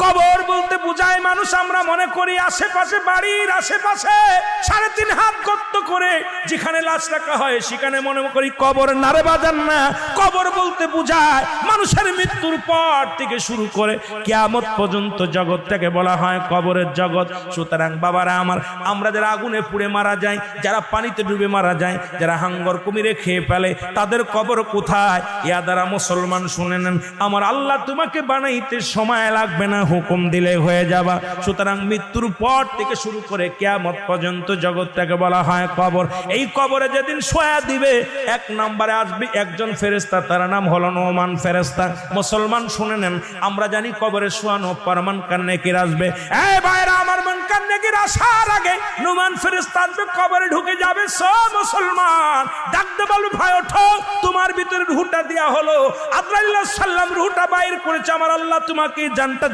কবর বলতে বোঝায় মানুষ আমরা মনে করি আশেপাশে, বাড়ির আশেপাশে 3.5 হাত গর্ত করে যেখানে লাশ রাখা হয় সেখানে মনে করি কবর। নারে বাজান না, কবর বলতে বোঝায় মানুষের মৃত্যুর পর থেকে শুরু করে কিয়ামত পর্যন্ত জগৎটাকে বলা হয় কবরের জগৎ। সুতরাং বাবারা আমার, আমরা যারা আগুনে পুড়ে মারা যায়, যারা পানিতে ডুবে মারা যায়, যারা হাঙ্গর কুমিরে খেয়ে ফেলে, তাদের কবর কোথায়? ইয়া দ্বারা মুসলমান শুনে নেন, আমার আল্লাহ তোমাকে বানাইতে সময় লাগবে না, হুকুম দিলে হয়ে যাবা। সুতরাং মৃত্যুর পর থেকে শুরু করে কিয়ামত পর্যন্ত জগৎটাকে বলা হয় কবর। এই কবরে যেদিন শোয়া দিবে, 1 নম্বরে আসবে একজন ফেরেশতা, তার নাম হলো নোমান ফেরেশতা। মুসলমান শুনে নেন, আমরা জানি কবরে শোয়ানো পর মুনকার নেকির আসবে। এই ভাইরা আমার, মুনকার নেকির আসার আগে নোমান ফেরেশতা আসবে, কবরে ঢুকে যাবে। সব মুসলমান ডাকতে বলবে, ভাই ওঠো, তোমার ভিতরে রূহটা দেয়া হলো। আজরাইল আলাইহিস সালাম রূহটা বাইর করেছে, আমার আল্লাহ তোমাকে জানটা